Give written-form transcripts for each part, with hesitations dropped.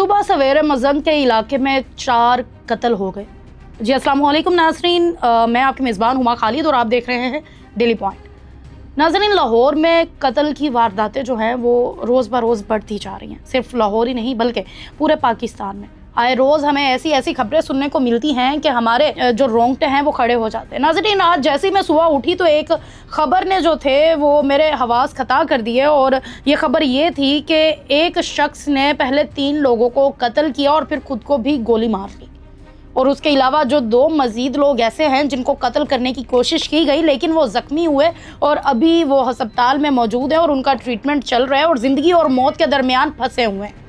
صبح سویرے مزنگ کے علاقے میں 4 قتل ہو گئے۔ جی السلام علیکم ناظرین، میں آپ کی میزبان ہما خالد اور آپ دیکھ رہے ہیں ڈیلی پوائنٹ۔ ناظرین، لاہور میں قتل کی وارداتیں جو ہیں وہ روز بروز بڑھتی جا رہی ہیں۔ صرف لاہور ہی نہیں بلکہ پورے پاکستان میں آئے روز ہمیں ایسی خبریں سننے کو ملتی ہیں کہ ہمارے جو رونگٹے ہیں وہ کھڑے ہو جاتے ہیں۔ ناظرین، آج جیسے میں صبح اٹھی تو ایک خبر نے جو تھے وہ میرے حواس خطا کر دیے، اور یہ خبر یہ تھی کہ ایک شخص نے پہلے 3 لوگوں کو قتل کیا اور پھر خود کو بھی گولی مار لی، اور اس کے علاوہ جو 2 مزید لوگ ایسے ہیں جن کو قتل کرنے کی کوشش کی گئی لیکن وہ زخمی ہوئے اور ابھی وہ ہسپتال میں موجود ہیں اور ان کا ٹریٹمنٹ چل رہا ہے اور زندگی اور موت کے درمیان پھنسے ہوئے ہیں۔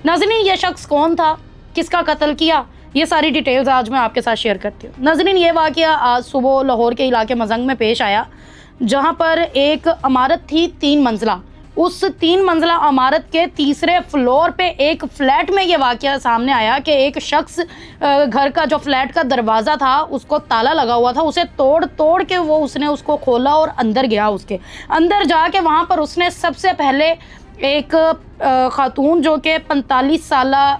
ناظرین، یہ شخص کون تھا، کس کا قتل کیا، یہ ساری ڈیٹیلز آج میں آپ کے ساتھ شیئر کرتی ہوں۔ ناظرین، یہ واقعہ آج صبح لاہور کے علاقے مزنگ میں پیش آیا، جہاں پر ایک عمارت تھی 3 منزلہ۔ اس 3 منزلہ عمارت کے تیسرے فلور پہ ایک فلیٹ میں یہ واقعہ سامنے آیا کہ ایک شخص گھر کا جو فلیٹ کا دروازہ تھا اس کو تالا لگا ہوا تھا، اسے توڑ کے اس نے اس کو کھولا اور اندر گیا۔ اس کے اندر جا کے وہاں پر اس نے سب سے پہلے ایک خاتون جو کہ 45 سالہ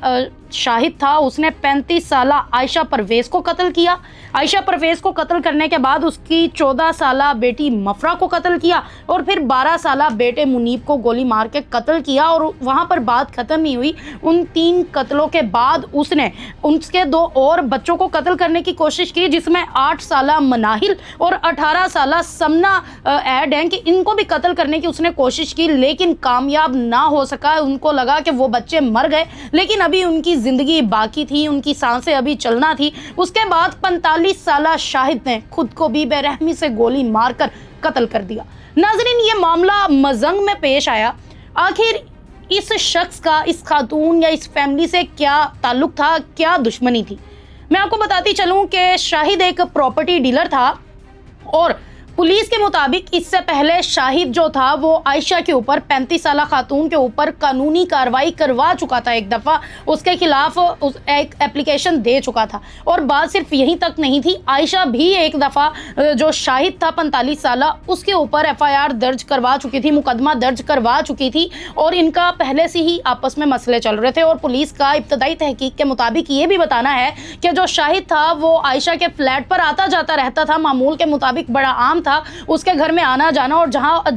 شاہد تھا، اس نے 35 سالہ عائشہ پرویز کو قتل کیا۔ عائشہ پرویز کو قتل کرنے کے بعد اس کی 14 سالہ بیٹی مفرہ کو قتل کیا اور پھر 12 سالہ بیٹے منیب کو گولی مار کے قتل کیا، اور وہاں پر بات ختم ہی ہوئی۔ ان 3 قتلوں کے بعد اس نے ان کے 2 اور بچوں کو قتل کرنے کی کوشش کی، جس میں 8 سالہ مناہل اور 18 سالہ سمنا ایڈ ہیں کہ ان کو بھی قتل کرنے کی اس نے کوشش کی لیکن کامیاب نہ ہو سکا۔ ان کو لگا کہ وہ بچے مر گئے لیکن ابھی ان کی زندگی باقی تھی، ان کی سانسیں ابھی چلنا تھی۔ اس کے بعد 45 سالہ شاہد نے خود کو بھی بے رحمی سے گولی مار کر قتل کر دیا۔ ناظرین، یہ معاملہ مزنگ میں پیش آیا۔ آخر اس شخص کا اس خاتون یا اس فیملی سے کیا تعلق تھا، کیا دشمنی تھی؟ میں آپ کو بتاتی چلوں کہ شاہد ایک پراپرٹی ڈیلر تھا، اور پولیس کے مطابق اس سے پہلے شاہد جو تھا وہ عائشہ کے اوپر 35 سالہ خاتون کے اوپر قانونی کارروائی کروا چکا تھا، ایک دفعہ اس کے خلاف ایک اپلیکیشن دے چکا تھا۔ اور بات صرف یہیں تک نہیں تھی، عائشہ بھی ایک دفعہ جو شاہد تھا 45 سالہ اس کے اوپر FIR درج کروا چکی تھی، مقدمہ درج کروا چکی تھی، اور ان کا پہلے سے ہی آپس میں مسئلے چل رہے تھے۔ اور پولیس کا ابتدائی تحقیق کے مطابق یہ بھی بتانا ہے کہ جو شاہد تھا وہ عائشہ کے فلیٹ پر آتا جاتا رہتا تھا، معمول کے مطابق بڑا عام تھا اس کے گھر میں آنا جانا، اور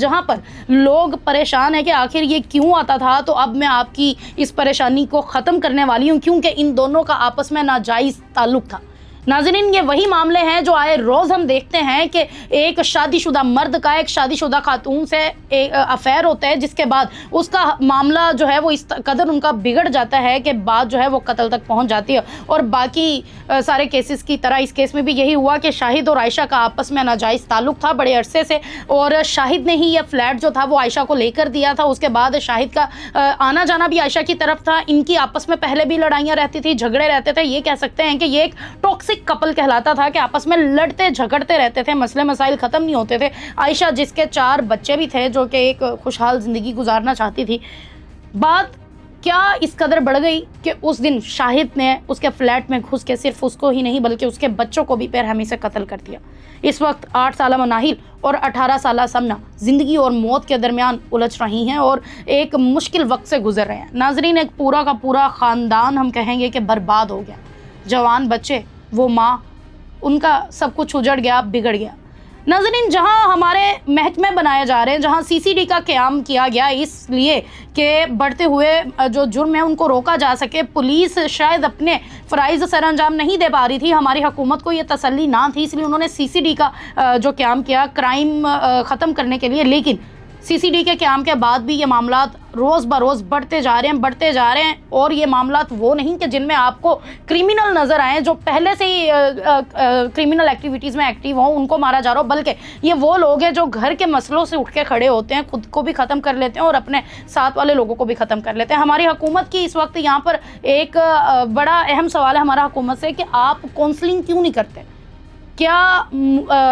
جہاں پر لوگ پریشان ہیں کہ آخر یہ کیوں آتا تھا، تو اب میں آپ کی اس پریشانی کو ختم کرنے والی ہوں، کیونکہ ان دونوں کا آپس میں ناجائز تعلق تھا۔ ناظرین، یہ وہی معاملے ہیں جو آئے روز ہم دیکھتے ہیں کہ ایک شادی شدہ مرد کا ایک شادی شدہ خاتون سے افیئر ہوتا ہے، جس کے بعد اس کا معاملہ جو ہے وہ اس قدر ان کا بگڑ جاتا ہے کہ بات جو ہے وہ قتل تک پہنچ جاتی ہے۔ اور باقی سارے کیسز کی طرح اس کیس میں بھی یہی ہوا کہ شاہد اور عائشہ کا آپس میں ناجائز تعلق تھا بڑے عرصے سے، اور شاہد نے ہی یہ فلیٹ جو تھا وہ عائشہ کو لے کر دیا تھا۔ اس کے بعد شاہد کا آنا جانا بھی عائشہ کی طرف تھا، ان کی آپس میں پہلے بھی لڑائیاں رہتی تھی، جھگڑے رہتے تھے۔ یہ کہہ سکتے ہیں کہ یہ ایک ٹاکسک کپل کہلاتا تھا کہ آپس میں لڑتے جھگڑتے رہتے تھے، مسئلے مسائل ختم نہیں ہوتے تھے۔ عائشہ جس کے 4 بچے بھی تھے، جو کہ ایک خوشحال زندگی گزارنا چاہتی تھی، بات کیا اس قدر بڑھ گئی کہ اس دن شاہد نے اس کے فلیٹ میں گھس کے صرف اس کو ہی نہیں بلکہ اس کے بچوں کو بھی بے رحمی سے قتل کر دیا۔ اس وقت 8 سالہ مناہل اور 18 سالہ سمنا زندگی اور موت کے درمیان الجھ رہی ہیں اور ایک مشکل وقت سے گزر رہے ہیں۔ ناظرین، ایک پورا کا پورا خاندان ہم کہیں گے کہ برباد ہو گیا، جوان بچے، وہ ماں، ان کا سب کچھ اجڑ گیا، بگڑ گیا۔ ناظرین، جہاں ہمارے محکمے بنائے جا رہے ہیں، جہاں CCD کا قیام کیا گیا اس لیے کہ بڑھتے ہوئے جو جرم ہے ان کو روکا جا سکے، پولیس شاید اپنے فرائض سر انجام نہیں دے پا رہی تھی، ہماری حکومت کو یہ تسلی نہ تھی، اس لیے انہوں نے CCD کا جو قیام کیا کرائم ختم کرنے کے لیے۔ لیکن CCD کے قیام کے بعد بھی یہ معاملات روز بروز بڑھتے جا رہے ہیں، اور یہ معاملات وہ نہیں کہ جن میں آپ کو کرمینل نظر آئیں، جو پہلے سے ہی کرمینل ایکٹیویٹیز میں ایکٹیو ہوں، ان کو مارا جا رہا ہو، بلکہ یہ وہ لوگ ہیں جو گھر کے مسئلوں سے اٹھ کے کھڑے ہوتے ہیں، خود کو بھی ختم کر لیتے ہیں اور اپنے ساتھ والے لوگوں کو بھی ختم کر لیتے ہیں۔ ہماری حکومت کی اس وقت یہاں پر ایک بڑا اہم سوال ہے ہمارا حکومت سے کہ آپ کونسلنگ کیوں نہیں کرتے؟ کیا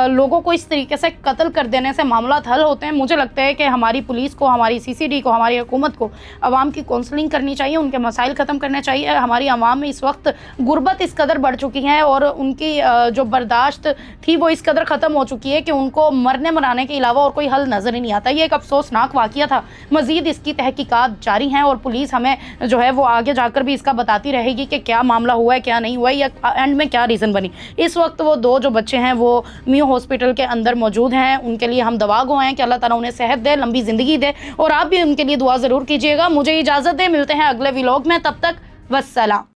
لوگوں کو اس طریقے سے قتل کر دینے سے معاملات حل ہوتے ہیں؟ مجھے لگتا ہے کہ ہماری پولیس کو، ہماری CCD کو، ہماری حکومت کو عوام کی کونسلنگ کرنی چاہیے، ان کے مسائل ختم کرنے چاہیے۔ ہماری عوام میں اس وقت غربت اس قدر بڑھ چکی ہے اور ان کی جو برداشت تھی وہ اس قدر ختم ہو چکی ہے کہ ان کو مرنے مرانے کے علاوہ اور کوئی حل نظر ہی نہیں آتا۔ یہ ایک افسوسناک واقعہ تھا، مزید اس کی تحقیقات جاری ہیں اور پولیس ہمیں جو ہے وہ آگے جا کر بھی اس کا بتاتی رہے گی کہ کیا معاملہ ہوا ہے، کیا نہیں ہوا ہے، یا اینڈ میں کیا ریزن بنی۔ اس وقت وہ دو جو بچے ہیں وہ میو ہاسپٹل کے اندر موجود ہیں، ان کے لیے ہم دعا گو ہیں کہ اللہ تعالیٰ انہیں صحت دے، لمبی زندگی دے، اور آپ بھی ان کے لیے دعا ضرور کیجیے گا۔ مجھے اجازت دے، ملتے ہیں اگلے ولاگ میں، تب تک والسلام۔